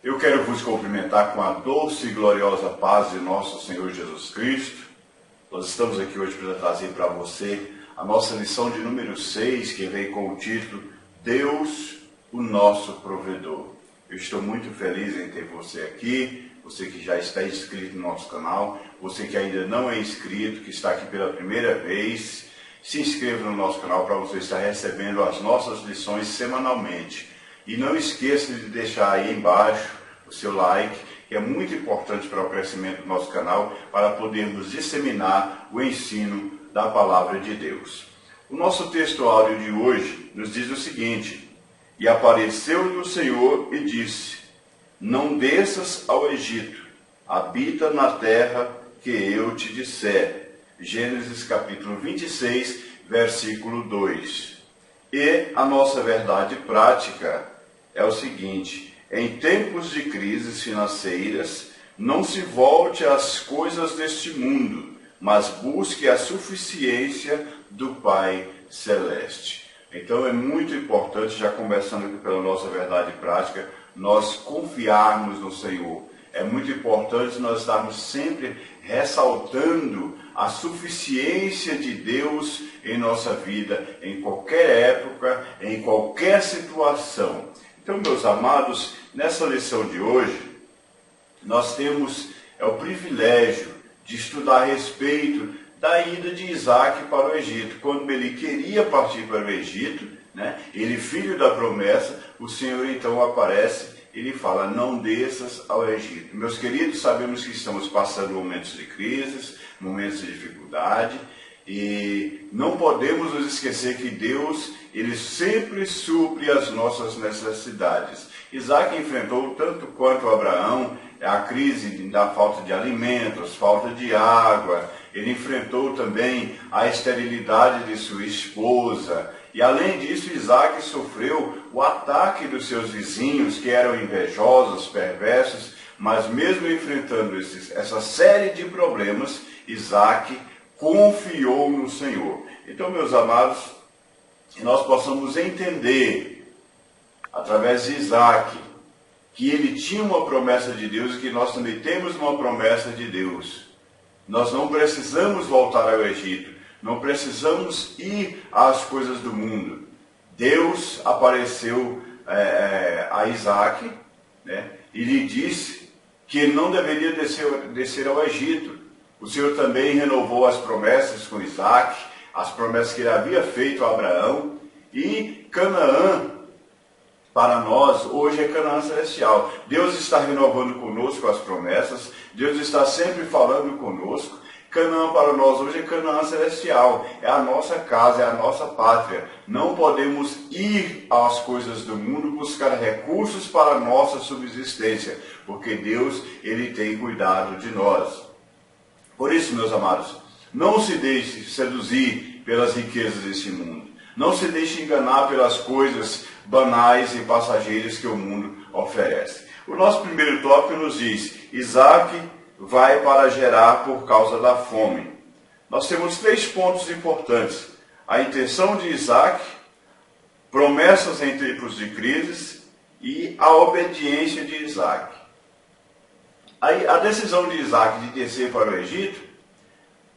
Eu quero vos cumprimentar com a doce e gloriosa paz de nosso Senhor Jesus Cristo. Nós estamos aqui hoje para trazer para você a nossa lição de número 6, que vem com o título Deus, o nosso provedor. Eu estou muito feliz em ter você aqui, você que já está inscrito no nosso canal, você que ainda não é inscrito, que está aqui pela primeira vez, se inscreva no nosso canal para você estar recebendo as nossas lições semanalmente. E não esqueça de deixar aí embaixo o seu like, que é muito importante para o crescimento do nosso canal, para podermos disseminar o ensino da Palavra de Deus. O nosso texto áudio de hoje nos diz o seguinte: E apareceu-lhe o Senhor e disse, não desças ao Egito, habita na terra que eu te disser. Gênesis capítulo 26, versículo 2. E a nossa verdade prática é o seguinte: em tempos de crises financeiras, não se volte às coisas deste mundo, mas busque a suficiência do Pai Celeste. Então é muito importante, já começando aqui pela nossa verdade prática, nós confiarmos no Senhor. É muito importante nós estarmos sempre ressaltando a suficiência de Deus em nossa vida, em qualquer época, em qualquer situação. Então, meus amados, nessa lição de hoje, nós temos o privilégio de estudar a respeito da ida de Isaac para o Egito. Quando ele queria partir para o Egito, ele filho da promessa, o Senhor então aparece. Ele fala, não desças ao Egito. Meus queridos, sabemos que estamos passando momentos de crises, momentos de dificuldade, e não podemos nos esquecer que Deus, Ele sempre supre as nossas necessidades. Isaac enfrentou, tanto quanto Abraão, a crise da falta de alimentos, falta de água. Ele enfrentou também a esterilidade de sua esposa. E além disso, Isaac sofreu o ataque dos seus vizinhos, que eram invejosos, perversos, mas mesmo enfrentando essa série de problemas, Isaac confiou no Senhor. Então, meus amados, que nós possamos entender, através de Isaac, que ele tinha uma promessa de Deus e que nós também temos uma promessa de Deus. Nós não precisamos voltar ao Egito. Não precisamos ir às coisas do mundo. Deus apareceu a Isaac, e lhe disse que ele não deveria descer ao Egito. O Senhor também renovou as promessas com Isaac, as promessas que ele havia feito a Abraão. E Canaã, para nós, hoje é Canaã celestial. Deus está renovando conosco as promessas, Deus está sempre falando conosco. Canaã para nós hoje é Canaã celestial, é a nossa casa, é a nossa pátria. Não podemos ir às coisas do mundo buscar recursos para a nossa subsistência, porque Deus, Ele tem cuidado de nós. Por isso, meus amados, não se deixe seduzir pelas riquezas deste mundo. Não se deixe enganar pelas coisas banais e passageiras que o mundo oferece. O nosso primeiro tópico nos diz, Isaac vai para Gerar por causa da fome. Nós temos 3 pontos importantes. A intenção de Isaac, promessas em tempos de crises e a obediência de Isaac. A decisão de Isaac de descer para o Egito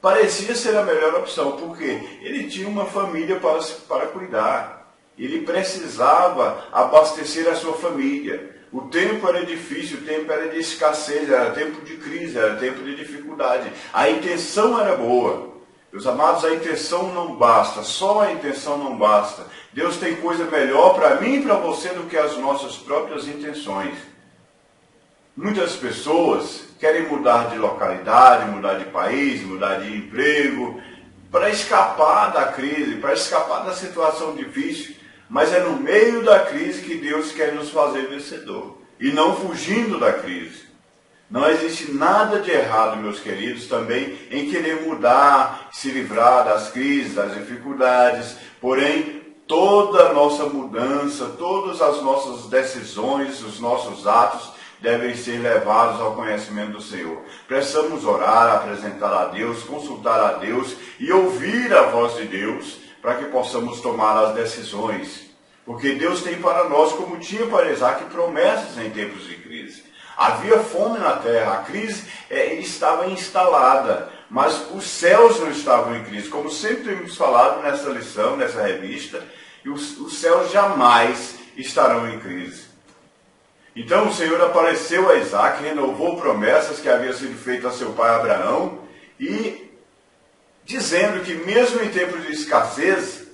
parecia ser a melhor opção, porque ele tinha uma família para cuidar. Ele precisava abastecer a sua família. O tempo era difícil, o tempo era de escassez, era tempo de crise, era tempo de dificuldade. A intenção era boa. Meus amados, a intenção não basta, só a intenção não basta. Deus tem coisa melhor para mim e para você do que as nossas próprias intenções. Muitas pessoas querem mudar de localidade, mudar de país, mudar de emprego, para escapar da crise, para escapar da situação difícil. Mas é no meio da crise que Deus quer nos fazer vencedor. E não fugindo da crise. Não existe nada de errado, meus queridos, também em querer mudar, se livrar das crises, das dificuldades. Porém, toda a nossa mudança, todas as nossas decisões, os nossos atos devem ser levados ao conhecimento do Senhor. Precisamos orar, apresentar a Deus, consultar a Deus e ouvir a voz de Deus, para que possamos tomar as decisões. Porque Deus tem para nós, como tinha para Isaac, promessas em tempos de crise. Havia fome na terra, a crise estava instalada, mas os céus não estavam em crise. Como sempre temos falado nessa lição, nessa revista, os céus jamais estarão em crise. Então o Senhor apareceu a Isaac, renovou promessas que haviam sido feitas a seu pai Abraão, e dizendo que mesmo em tempos de escassez,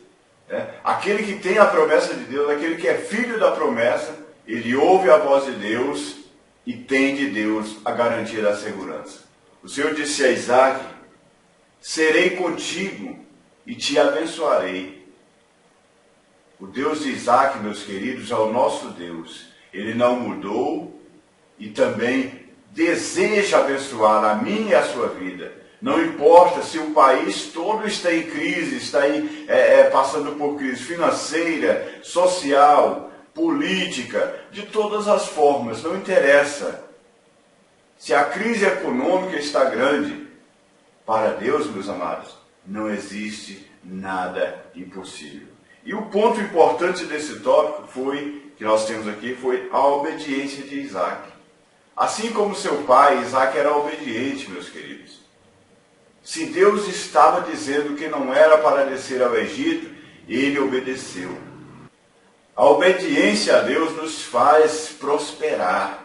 aquele que tem a promessa de Deus, aquele que é filho da promessa, ele ouve a voz de Deus e tem de Deus a garantia da segurança. O Senhor disse a Isaac: serei contigo e te abençoarei. O Deus de Isaac, meus queridos, é o nosso Deus. Ele não mudou e também deseja abençoar a minha e a sua vida. Não importa se o país todo está em crise, está aí passando por crise financeira, social, política, de todas as formas, não interessa. Se a crise econômica está grande, para Deus, meus amados, não existe nada impossível. E o ponto importante desse tópico que nós temos aqui, foi a obediência de Isaac. Assim como seu pai, Isaac era obediente, meus queridos. Se Deus estava dizendo que não era para descer ao Egito, ele obedeceu. A obediência a Deus nos faz prosperar.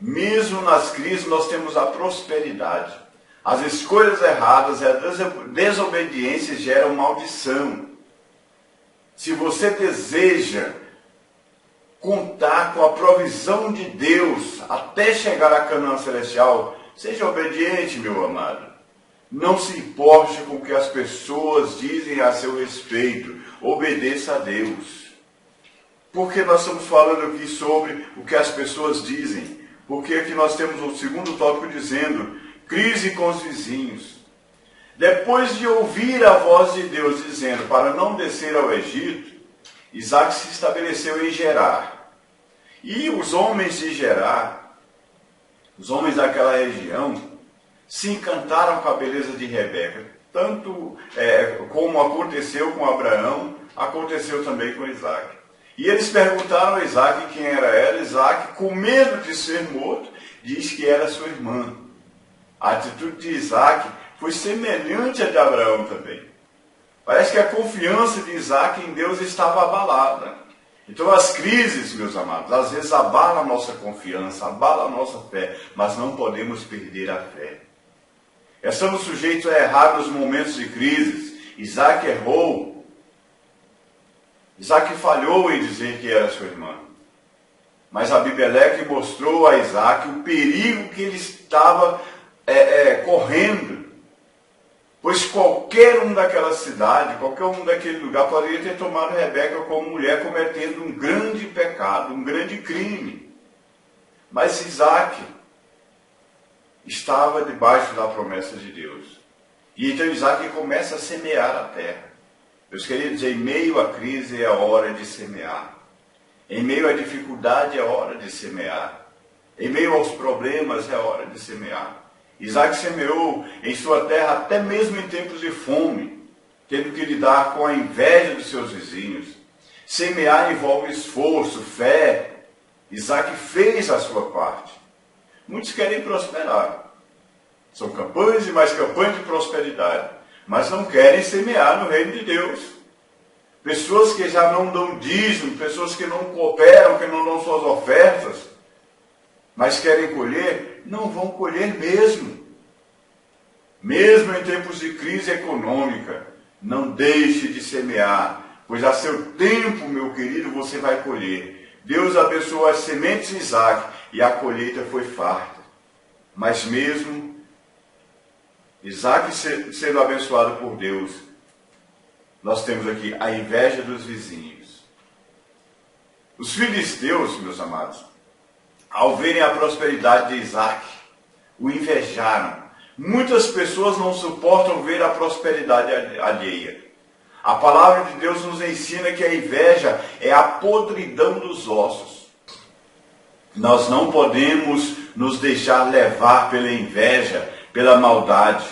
Mesmo nas crises nós temos a prosperidade. As escolhas erradas e a desobediência geram maldição. Se você deseja contar com a provisão de Deus até chegar à Canaã celestial, seja obediente, meu amado. Não se importe com o que as pessoas dizem a seu respeito. Obedeça a Deus. Porque nós estamos falando aqui sobre o que as pessoas dizem? Porque aqui nós temos o segundo tópico dizendo: crise com os vizinhos. Depois de ouvir a voz de Deus dizendo para não descer ao Egito, Isaac se estabeleceu em Gerar. E os homens de Gerar, os homens daquela região, se encantaram com a beleza de Rebeca. Tanto como aconteceu com Abraão, aconteceu também com Isaac. E eles perguntaram a Isaac quem era ela. Isaac, com medo de ser morto, diz que era sua irmã. A atitude de Isaac foi semelhante à de Abraão também. Parece que a confiança de Isaac em Deus estava abalada. Então as crises, meus amados, às vezes abalam a nossa confiança, abalam a nossa fé, mas não podemos perder a fé. Estamos sujeitos a errar nos momentos de crises. Isaac errou. Isaac falhou em dizer que era sua irmã. Mas Abimeleque mostrou a Isaac o perigo que ele estava correndo. Pois qualquer um daquela cidade, qualquer um daquele lugar poderia ter tomado Rebeca como mulher, cometendo um grande pecado, um grande crime. Mas Isaac estava debaixo da promessa de Deus. E então Isaac começa a semear a terra. Meus queridos, em meio à crise é a hora de semear. Em meio à dificuldade é a hora de semear. Em meio aos problemas é a hora de semear. Isaac semeou em sua terra até mesmo em tempos de fome, tendo que lidar com a inveja dos seus vizinhos. Semear envolve esforço, fé. Isaac fez a sua parte. Muitos querem prosperar. São campanhas e mais campanhas de prosperidade, mas não querem semear no reino de Deus. Pessoas que já não dão dízimo, pessoas que não cooperam, que não dão suas ofertas, mas querem colher, não vão colher mesmo. Mesmo em tempos de crise econômica, não deixe de semear, pois a seu tempo, meu querido, você vai colher. Deus abençoou as sementes de Isaac e a colheita foi farta. Mas mesmo Isaac sendo abençoado por Deus, nós temos aqui a inveja dos vizinhos. Os filisteus, meus amados, ao verem a prosperidade de Isaac, o invejaram. Muitas pessoas não suportam ver a prosperidade alheia. A palavra de Deus nos ensina que a inveja é a podridão dos ossos. Nós não podemos nos deixar levar pela inveja, pela maldade.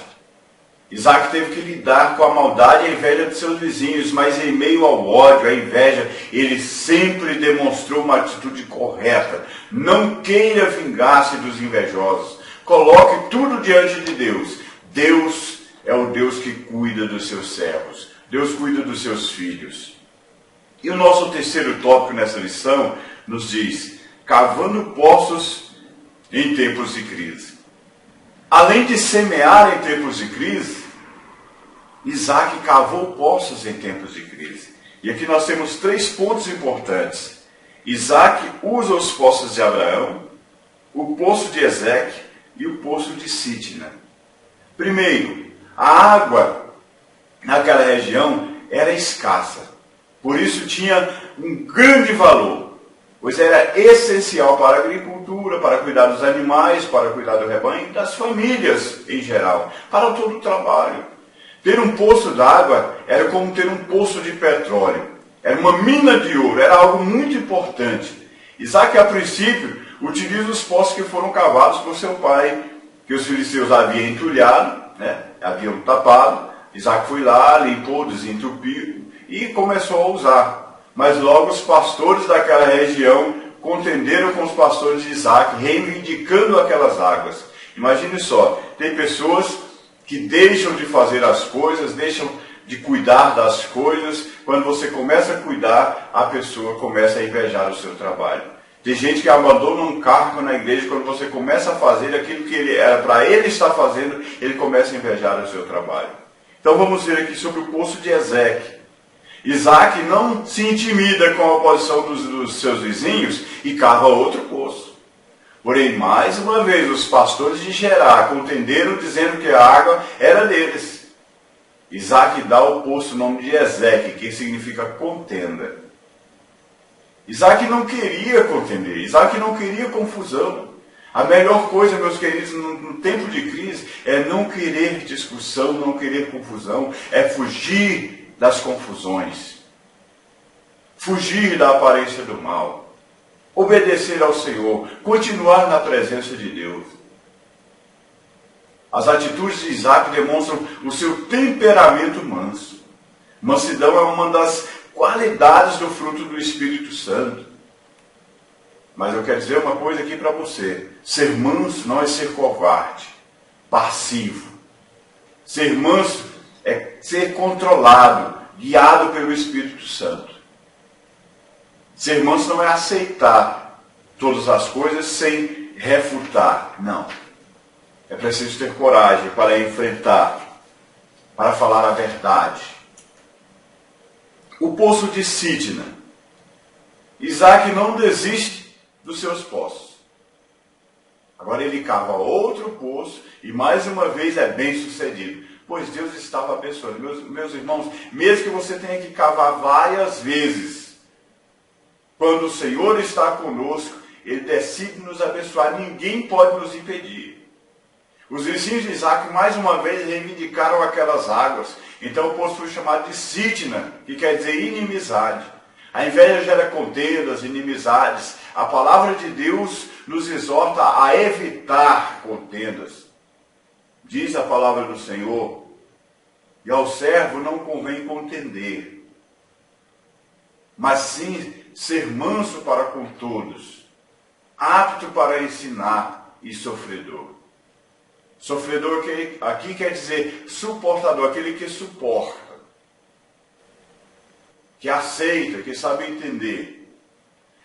Isaac teve que lidar com a maldade e a inveja de seus vizinhos, mas em meio ao ódio, à inveja, ele sempre demonstrou uma atitude correta. Não queira vingar-se dos invejosos. Coloque tudo diante de Deus. Deus é o Deus que cuida dos seus servos. Deus cuida dos seus filhos. E o nosso terceiro tópico nessa lição nos diz: cavando poços em tempos de crise. Além de semear em tempos de crise, Isaac cavou poços em tempos de crise. E aqui nós temos 3 pontos importantes. Isaac usa os poços de Abraão, o poço de Ezeque e o poço de Sitna. Primeiro, a água naquela região era escassa. Por isso tinha um grande valor, pois era essencial para a agricultura, para cuidar dos animais, para cuidar do rebanho e das famílias em geral, para todo o trabalho. Ter um poço d'água era como ter um poço de petróleo. Era uma mina de ouro, era algo muito importante. Isaac, a princípio, utiliza os poços que foram cavados por seu pai, que os filisteus haviam entulhado, haviam tapado. Isaac foi lá, limpou, desentupiu e começou a usar. Mas logo os pastores daquela região contenderam com os pastores de Isaac, reivindicando aquelas águas. Imagine só, tem pessoas que deixam de fazer as coisas, deixam de cuidar das coisas. Quando você começa a cuidar, a pessoa começa a invejar o seu trabalho. Tem gente que abandona um cargo na igreja, quando você começa a fazer aquilo que ele era para ele estar fazendo, ele começa a invejar o seu trabalho. Então vamos ver aqui sobre o poço de Ezeque. Isaac não se intimida com a oposição dos seus vizinhos e cava outro poço. Porém, mais uma vez, os pastores de Gerar contenderam dizendo que a água era deles. Isaac dá ao poço o nome de Ezeque, que significa contenda. Isaac não queria contender, Isaac não queria confusão. A melhor coisa, meus queridos, no tempo de crise, é não querer discussão, não querer confusão, é fugir das confusões, fugir da aparência do mal, obedecer ao Senhor, continuar na presença de Deus. As atitudes de Isaac demonstram o seu temperamento manso. Mansidão é uma das qualidades do fruto do Espírito Santo. Mas eu quero dizer uma coisa aqui para você. Ser manso não é ser covarde, passivo. Ser manso é ser controlado, guiado pelo Espírito Santo. Ser manso não é aceitar todas as coisas sem refutar. Não. É preciso ter coragem para enfrentar, para falar a verdade. O poço de Sitna. Isaac não desiste dos seus poços. Agora ele cava outro poço e mais uma vez é bem sucedido, pois Deus estava abençoando. Meus irmãos, mesmo que você tenha que cavar várias vezes, quando o Senhor está conosco, Ele decide nos abençoar, ninguém pode nos impedir. Os vizinhos de Isaac mais uma vez reivindicaram aquelas águas, então o poço foi chamado de Sitna, que quer dizer inimizade. A inveja gera contendas, inimizades. A palavra de Deus nos exorta a evitar contendas. Diz a palavra do Senhor: e ao servo não convém contender, mas sim ser manso para com todos, apto para ensinar e sofredor. Sofredor aqui quer dizer suportador, aquele que suporta, que aceita, que sabe entender.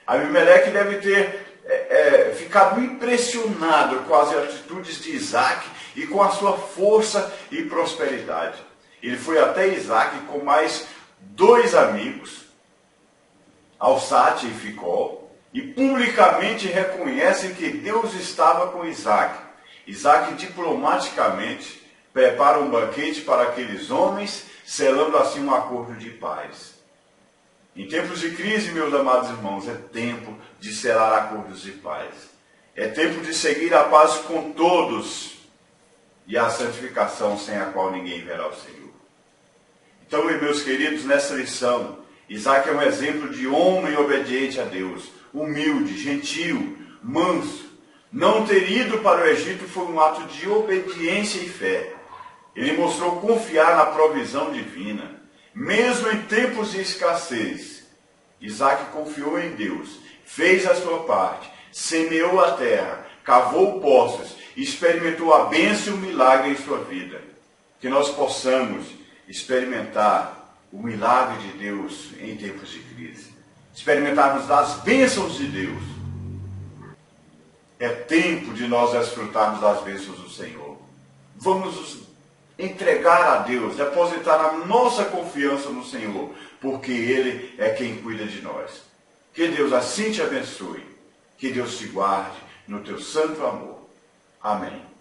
Abimeleque deve ter ficado impressionado com as atitudes de Isaac e com a sua força e prosperidade. Ele foi até Isaac com mais 2 amigos, Alçate e Ficol, e publicamente reconhecem que Deus estava com Isaac. Isaac diplomaticamente prepara um banquete para aqueles homens, selando assim um acordo de paz. Em tempos de crise, meus amados irmãos, é tempo de selar acordos de paz. É tempo de seguir a paz com todos e a santificação sem a qual ninguém verá o Senhor. Então, meus queridos, nessa lição, Isaac é um exemplo de homem obediente a Deus, humilde, gentil, manso. Não ter ido para o Egito foi um ato de obediência e fé. Ele mostrou confiar na provisão divina. Mesmo em tempos de escassez, Isaac confiou em Deus, fez a sua parte, semeou a terra, cavou poços, experimentou a bênção e o milagre em sua vida. Que nós possamos experimentar o milagre de Deus em tempos de crise. Experimentarmos das bênçãos de Deus. É tempo de nós desfrutarmos das bênçãos do Senhor. Vamos nos entregar a Deus, depositar a nossa confiança no Senhor, porque Ele é quem cuida de nós. Que Deus assim te abençoe. Que Deus te guarde no teu santo amor. Amém.